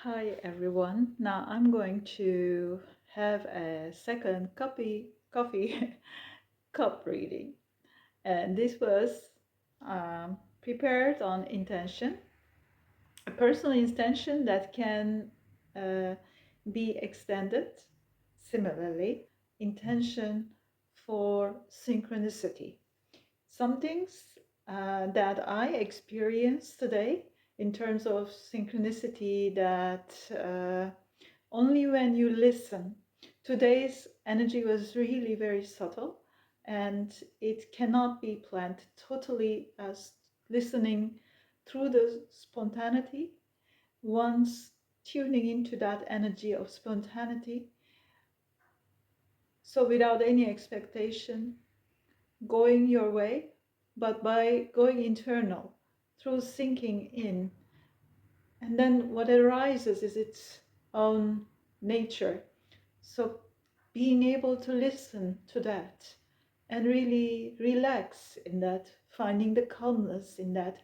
Hi everyone. Now I'm going to have a second coffee cup reading, and this was prepared on intention, a personal intention that can uh, be extended. Similarly, intention for synchronicity. Some things that I experienced today in terms of synchronicity that only when you listen. Today's energy was really very subtle and it cannot be planned totally as listening through the spontaneity. Once tuning into that energy of spontaneity, so without any expectation, going your way, but by going internal, through sinking in. And then what arises is its own nature. So being able to listen to that and really relax in that, finding the calmness in that,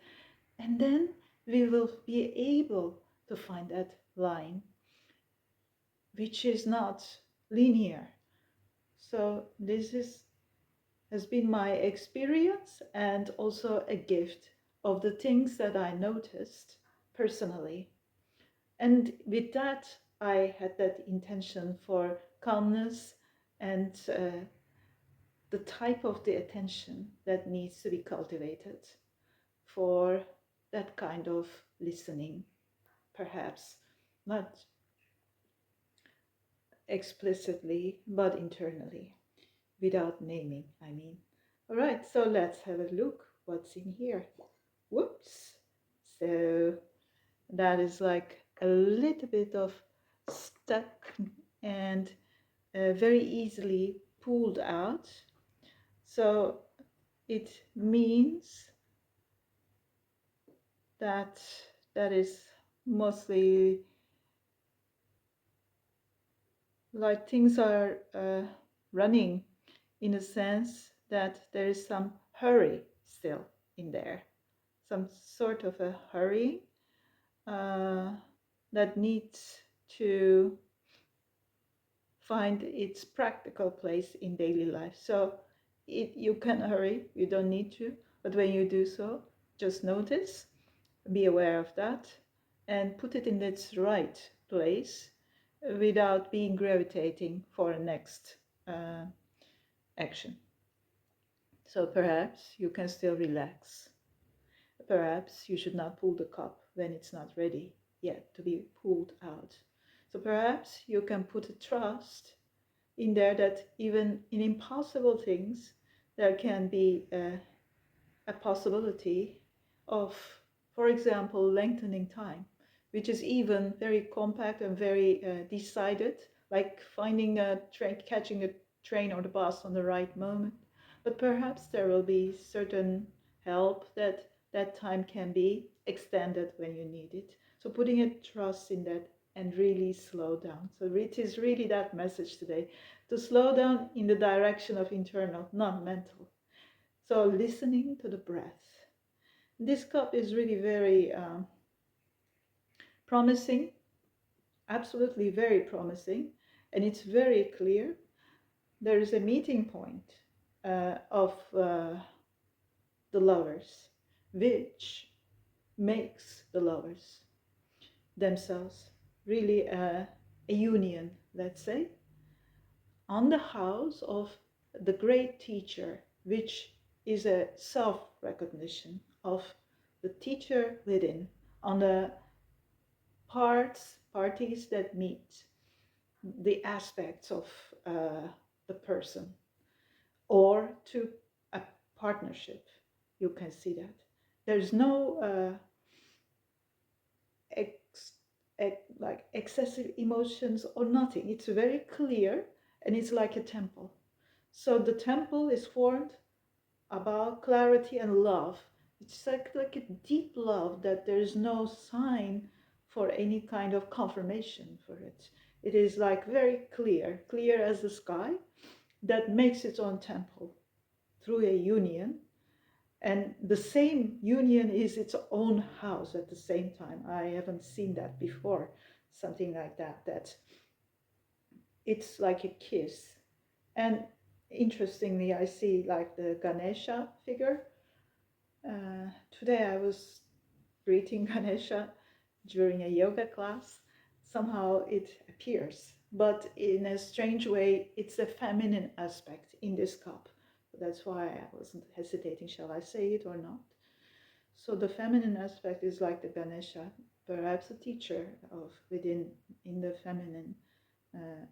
and then we will be able to find that line, which is not linear. So this has been my experience and also a gift of the things that I noticed personally. And with that, I had that intention for calmness and the type of the attention that needs to be cultivated for that kind of listening, perhaps not explicitly, but internally, without naming, I mean. All right, so let's have a look what's in here. Whoops. So that is like a little bit of stuck and very easily pulled out. So it means that that is mostly like things are running in a sense that there is some hurry still in there, some sort of a hurry uh, that needs to find its practical place in daily life. So you can hurry, you don't need to, but when you do so, just notice, be aware of that, and put it in its right place without being gravitating for a next action. So perhaps you can still relax. Perhaps you should not pull the cup when it's not ready yet to be pulled out. So perhaps you can put a trust in there that even in impossible things, there can be a possibility of, for example, lengthening time, which is even very compact and very decided, like finding a train, catching a train or the bus on the right moment. But perhaps there will be certain help that that time can be extended when you need it. So putting a trust in that and really slow down. So it is really that message today, to slow down in the direction of internal, not mental. So listening to the breath. This cup is really very promising, absolutely very promising, and it's very clear. There is a meeting point of the lovers, which makes the lovers themselves really a union, let's say, on the house of the great teacher, which is a self-recognition of the teacher within, on the parties that meet, the aspects of the person, or to a partnership. You can see that there's no like excessive emotions or nothing. It's very clear, and it's like a temple. So the temple is formed about clarity and love. It's like a deep love that there is no sign for any kind of confirmation for it. It is like very clear, clear as the sky, that makes its own temple through a union. And the same union is its own house at the same time. I haven't seen that before. something like that, that it's like a kiss. And interestingly, I see like the Ganesha figure. Today I was greeting Ganesha during a yoga class. Somehow it appears, but in a strange way, it's a feminine aspect in this cup. That's why I wasn't hesitating, shall I say it or not? So the feminine aspect is like the Ganesha, perhaps a teacher of within in the feminine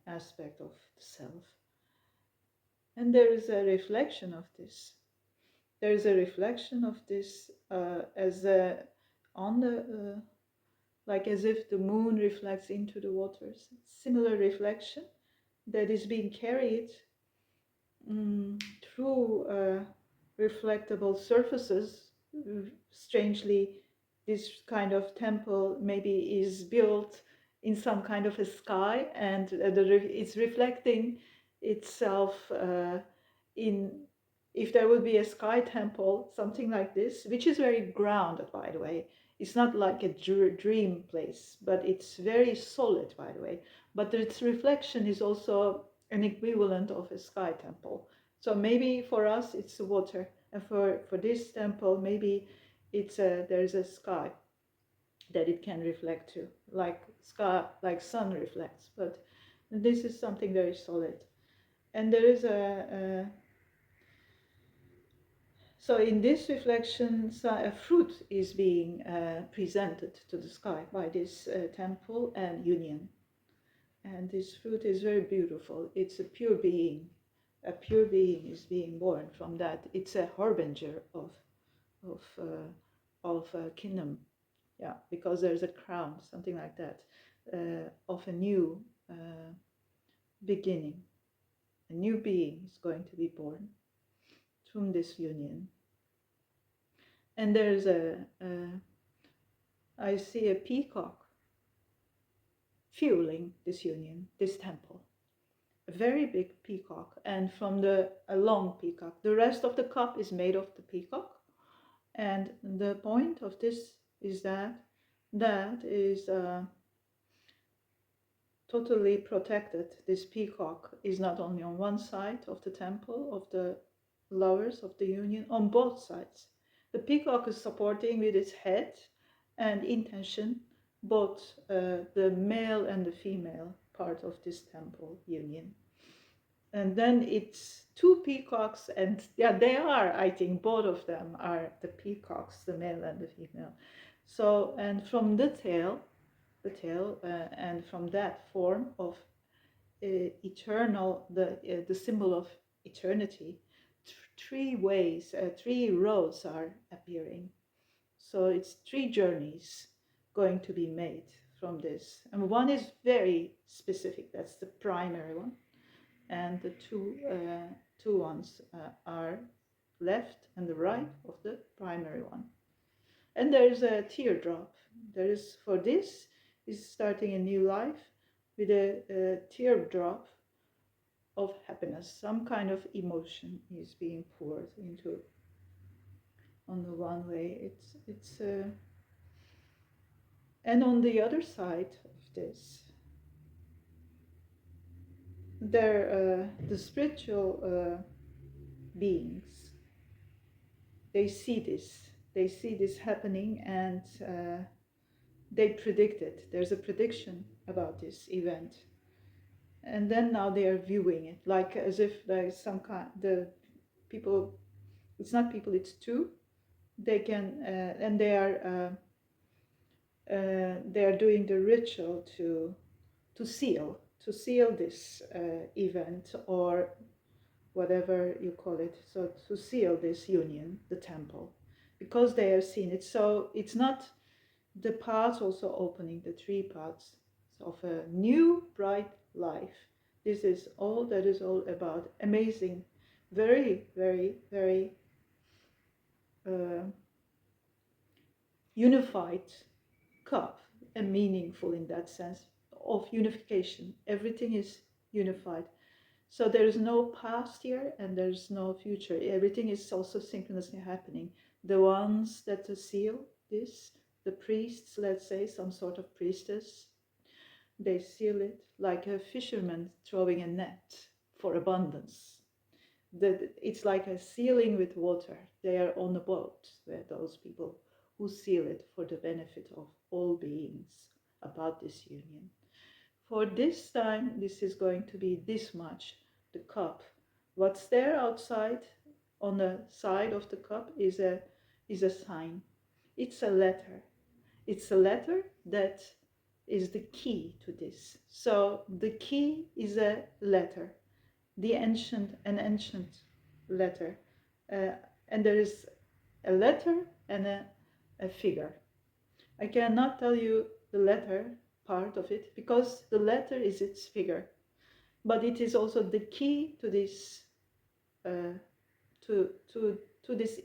aspect of the self. And there is a reflection of this. There is a reflection of this as a, on the like as if the moon reflects into the waters. Similar reflection that is being carried through reflectable surfaces. Strangely, this kind of temple maybe is built in some kind of a sky, and it's reflecting itself in, if there would be a sky temple, something like this, which is very grounded, by the way. It's not like a dream place, but it's very solid, by the way. But its reflection is also an equivalent of a sky temple. So maybe for us it's water, and for this temple maybe it's there's a sky that it can reflect to, like sky, like sun reflects. But this is something very solid, and there is so in this reflection, a fruit is being presented to the sky by this temple and union. And this fruit is very beautiful. It's a pure being. A pure being is being born from that. It's a harbinger of kingdom, yeah, because there's a crown, something like that, of a new beginning. A new being is going to be born from this union. And there's I see a peacock fueling this union, this temple. A very big peacock, and from a long peacock. The rest of the cup is made of the peacock, and the point of this is that is totally protected. This peacock is not only on one side of the temple of the lovers of the union, on both sides. The peacock is supporting with its head and intention both the male and the female part of this temple union. And then it's two peacocks, and yeah, they are, I think both of them are the peacocks, the male and the female. So, and from the tail, and from that form of eternal, the symbol of eternity, three ways, three roads are appearing. So it's three journeys going to be made from this, and one is very specific. That's the primary one, and the two ones are left and the right of the primary one. And there's a teardrop. There is, for this is starting a new life with a teardrop of happiness. Some kind of emotion is being poured into. On the one way, it's and on the other side of this, there the spiritual beings. They see this happening, and they predict it. There's a prediction about this event, and then now they are viewing it like as if there's some kind, the people, it's not people, it's two, they can and they are doing the ritual to seal this event, or whatever you call it, so to seal this union, the temple, because they have seen it. So it's not the paths also opening, the three paths of a new bright life. This is all that is all about. Amazing, very, very, very unified cup, and meaningful in that sense of unification. Everything is unified. So there is no past here and there's no future. Everything is also synchronously happening. The ones that seal this, the priests, let's say, some sort of priestess, They seal it like a fisherman throwing a net for abundance. It's like a sealing with water. They are on a boat, those people who seal it for the benefit of all beings about this union. For this time, this is going to be this much, the cup. What's there outside on the side of the cup is a sign. It's a letter. It's a letter that is the key to this. So the key is a letter, an ancient letter. Uh, and there is a letter and a figure. I cannot tell you the letter part of it because the letter is its figure, but it is also the key to this uh, to this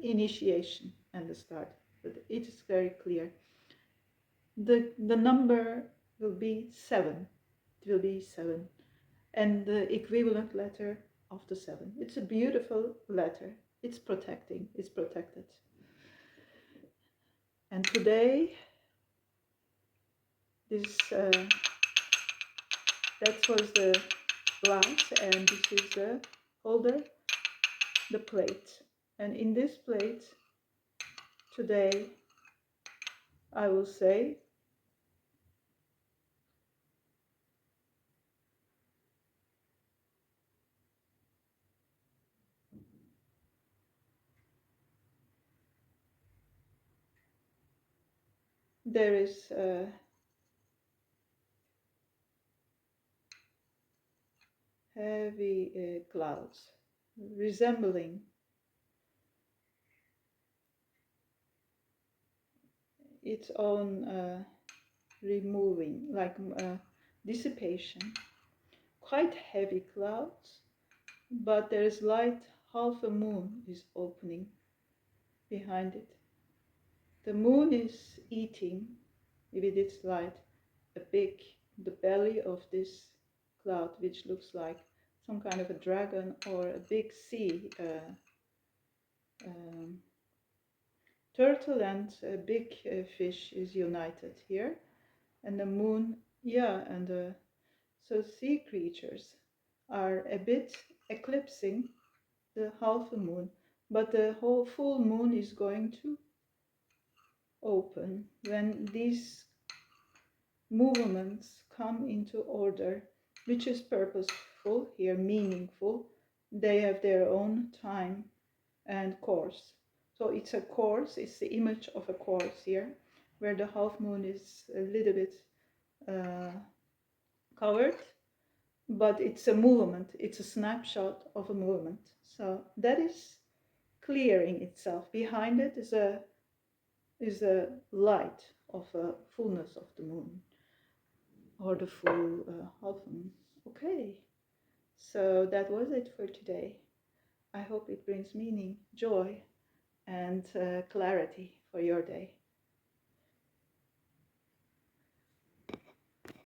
initiation and the start. But it is very clear. The number will be 7. It will be 7, and the equivalent letter of the 7. It's a beautiful letter. It's protecting. It's protected. And today, this that was the glass, and this is the holder, the plate. And in this plate, today, I will say, there is heavy clouds resembling its own removing, like dissipation. Quite heavy clouds, but there is light. Half a moon is opening behind it. The moon is eating with its light the belly of this cloud, which looks like some kind of a dragon or a big sea um, turtle, and a big fish is united here. And the moon, yeah, and so sea creatures are a bit eclipsing the half moon, but the whole full moon is going to open when these movements come into order, which is purposeful here, meaningful. They have their own time and course. So it's a course, it's the image of a course here, where the half moon is a little bit uh, covered, but it's a movement, it's a snapshot of a movement. So that is clearing itself. Behind it is a light of a fullness of the moon, or the full half moon. Okay, so that was it for today. I hope it brings meaning, joy, and clarity for your day.